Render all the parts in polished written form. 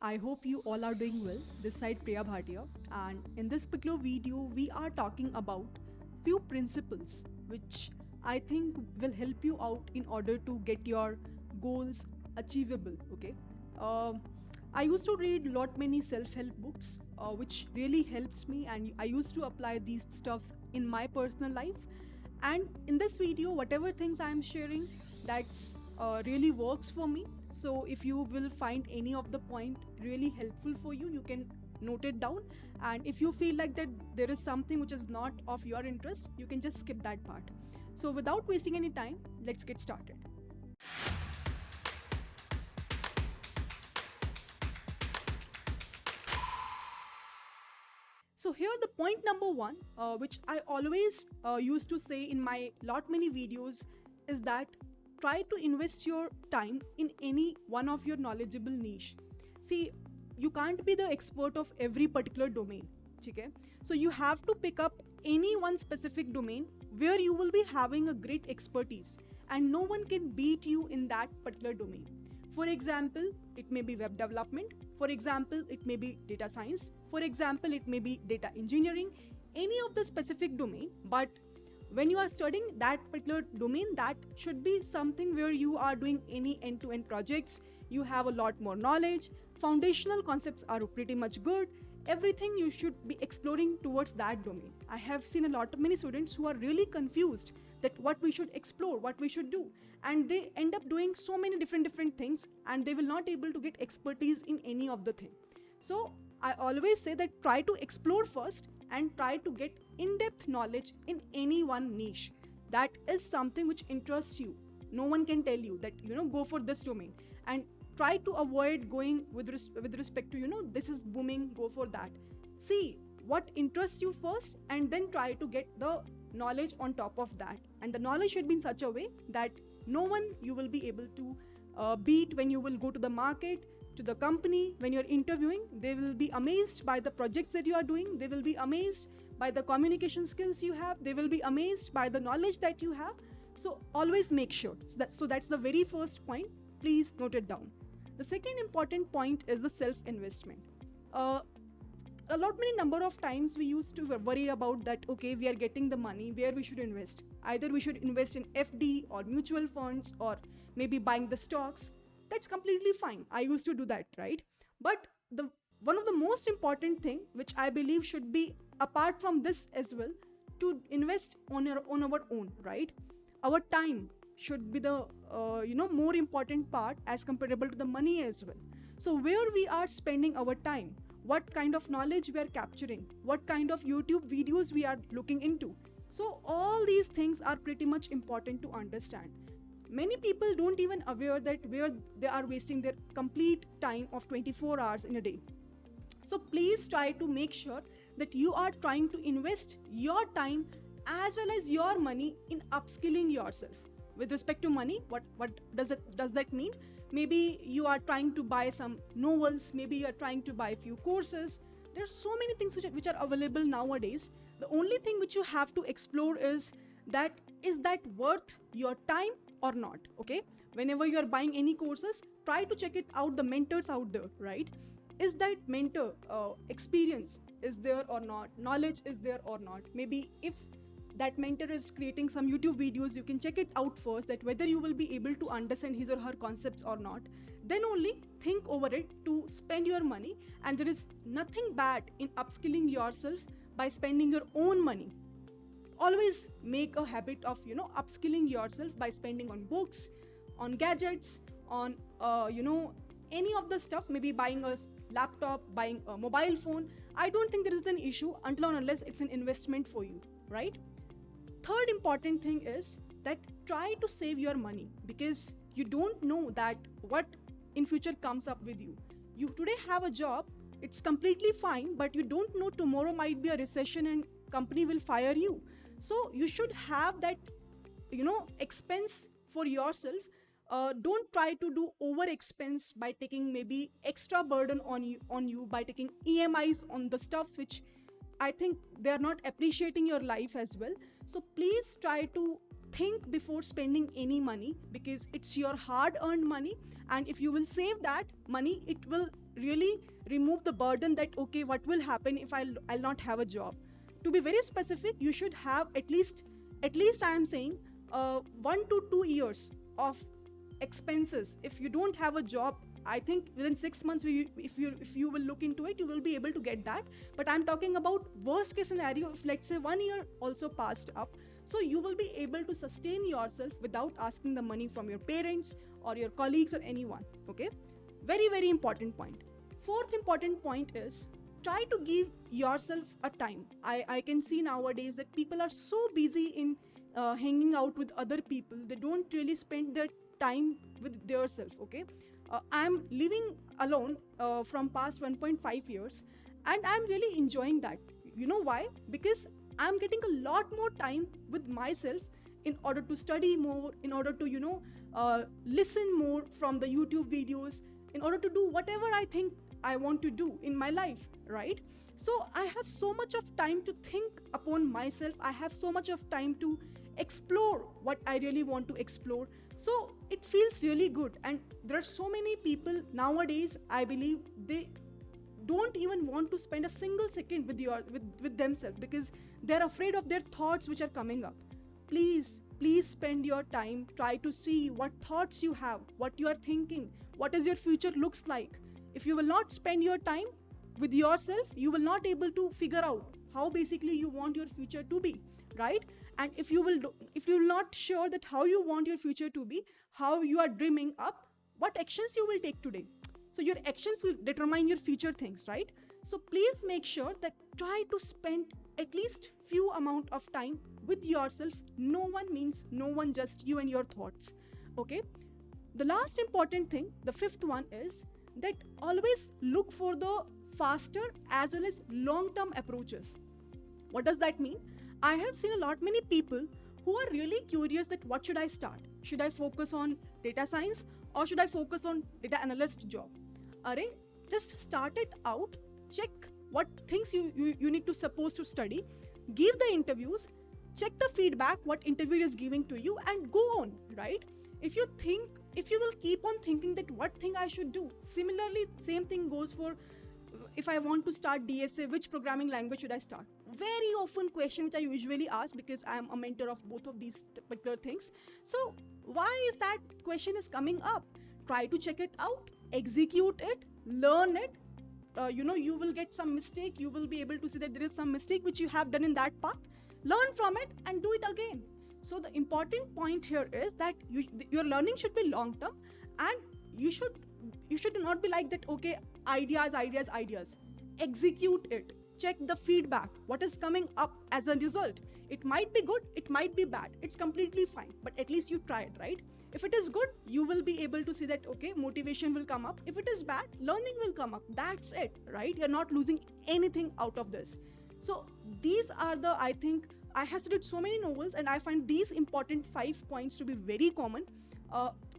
I hope you all are doing well. This side Priya Bhatia, and in this particular video we are talking about few principles which I think will help you out in order to get your goals achievable. Okay. I used to read many self-help books which really helps me, and I used to apply these stuffs in my personal life. And in this video, whatever things I am sharing, that's really works for me. So if you will find any of the point really helpful for you, you can note it down. And if you feel like that there is something which is not of your interest, you can just skip that part. So without wasting any time, let's get started. So here the point number one, which I always used to say in my many videos, is that try to invest your time in any one of your knowledgeable niche. See, you can't be the expert of every particular domain. Okay? So you have to pick up any one specific domain where you will be having a great expertise and no one can beat you in that particular domain. For example, it may be web development. For example, it may be data science. For example, it may be data engineering, any of the specific domain. But when you are studying that particular domain, that should be something where you are doing any end-to-end projects. You have a lot more knowledge. Foundational concepts are pretty much good. Everything you should be exploring towards that domain. I have seen many students who are really confused that what we should explore, what we should do, and they end up doing so many different things, and they will not able to get expertise in any of the thing. So I always say that try to explore first and try to get in-depth knowledge in any one niche. That is something which interests you. No one can tell you that go for this domain, and try to avoid going with respect to this is booming, go for that. See what interests you first and then try to get the knowledge on top of that, and the knowledge should be in such a way that no one you will be able to beat when you will go to the market, to the company. When you're interviewing, they will be amazed by the projects that you are doing. They will be amazed by the communication skills you have. They will be amazed by the knowledge that you have. So always make sure. So that's the very first point. Please note it down. The second important point is the self-investment. Many number of times we used to worry about that, okay, we are getting the money, where we should invest. Either we should invest in FD or mutual funds or maybe buying the stocks. That's completely fine. I used to do that, right? But one of the most important thing, which I believe should be apart from this as well, to invest on our own, right? Our time should be the more important part as comparable to the money as well. So where we are spending our time, what kind of knowledge we are capturing, what kind of YouTube videos we are looking into. So all these things are pretty much important to understand. Many people don't even aware that where they are wasting their complete time of 24 hours in a day. So please try to make sure that you are trying to invest your time as well as your money in upskilling yourself. With respect to money, what does that mean? Maybe you are trying to buy some novels, maybe you are trying to buy a few courses. There are so many things which are available nowadays. The only thing which you have to explore is that worth your time or not. Okay, whenever you are buying any courses, try to check it out, the mentors out there, right? Is that mentor experience is there or not? Knowledge is there or not? Maybe if that mentor is creating some YouTube videos, you can check it out first, that whether you will be able to understand his or her concepts or not. Then only think over it to spend your money. And there is nothing bad in upskilling yourself by spending your own money. Always make a habit of upskilling yourself by spending on books, on gadgets, on any of the stuff, maybe buying a laptop, buying a mobile phone. I don't think there is an issue until and unless it's an investment for you, right? Third important thing is that try to save your money, because you don't know that what in future comes up with you. You today have a job, it's completely fine, but you don't know tomorrow might be a recession and company will fire you. So you should have that expense for yourself. Don't try to do over expense by taking maybe extra burden on you by taking EMIs on the stuffs which I think they are not appreciating your life as well. So please try to think before spending any money, because it's your hard-earned money, and if you will save that money, it will really remove the burden that, okay, what will happen if I'll not have a job. To be very specific, you should have at least I am saying 1 to 2 years of expenses. If you don't have a job, I think within 6 months, if you will look into it, you will be able to get that. But I'm talking about worst case scenario, if let's say 1 year also passed up, so you will be able to sustain yourself without asking the money from your parents or your colleagues or anyone. Okay, very, very important point. Fourth important point is, try to give yourself a time. I can see nowadays that people are so busy in hanging out with other people, they don't really spend their time with their self. Okay, I'm living alone from past 1.5 years, and I'm really enjoying that. You know why? Because I'm getting a lot more time with myself in order to study more, in order to listen more from the YouTube videos, in order to do whatever I think I want to do in my life, right? So I have so much of time to think upon myself. I have so much of time to explore what I really want to explore. So it feels really good. And there are so many people nowadays, I believe, they don't even want to spend a single second with themselves, because they're afraid of their thoughts which are coming up. Please spend your time. Try to see what thoughts you have, what you are thinking, what is your future looks like. If you will not spend your time with yourself, you will not able to figure out how basically you want your future to be, right? And if you will not sure that how you want your future to be, how you are dreaming up, what actions you will take today. So your actions will determine your future things, right? So please make sure that try to spend at least few amount of time with yourself. No one means no one, just you and your thoughts. Okay. The last important thing, the fifth one, is that always look for the faster as well as long-term approaches. What does that mean? I have seen many people who are really curious that what should I start? Should I focus on data science or should I focus on data analyst job? Just start it out, check what things you need to supposed to study, give the interviews, check the feedback, what interviewer is giving to you, and go on, right? If you will keep on thinking that what thing I should do, similarly, same thing goes for if I want to start DSA, which programming language should I start? Very often question which I usually ask, because I am a mentor of both of these particular things. So why is that question is coming up? Try to check it out, execute it, learn it. You will get some mistake. You will be able to see that there is some mistake which you have done in that path. Learn from it and do it again. So the important point here is that your learning should be long term, and you should not be like that, okay, ideas. Execute it. Check the feedback. What is coming up as a result? It might be good, it might be bad. It's completely fine, but at least you tried, right? If it is good, you will be able to see that, okay, motivation will come up. If it is bad, learning will come up. That's it, right? You're not losing anything out of this. So these are I think I have studied so many novels, and I find these important 5 points to be very common.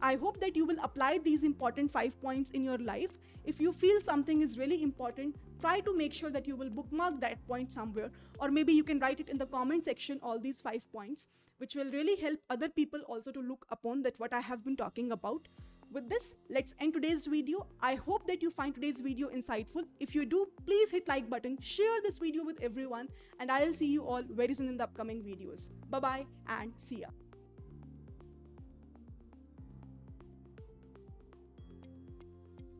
I hope that you will apply these important 5 points in your life. If you feel something is really important, try to make sure that you will bookmark that point somewhere, or maybe you can write it in the comment section, all these 5 points, which will really help other people also to look upon that what I have been talking about. With this, let's end today's video. I hope that you find today's video insightful. If you do, please hit like button, share this video with everyone, and I'll see you all very soon in the upcoming videos. Bye-bye and see ya.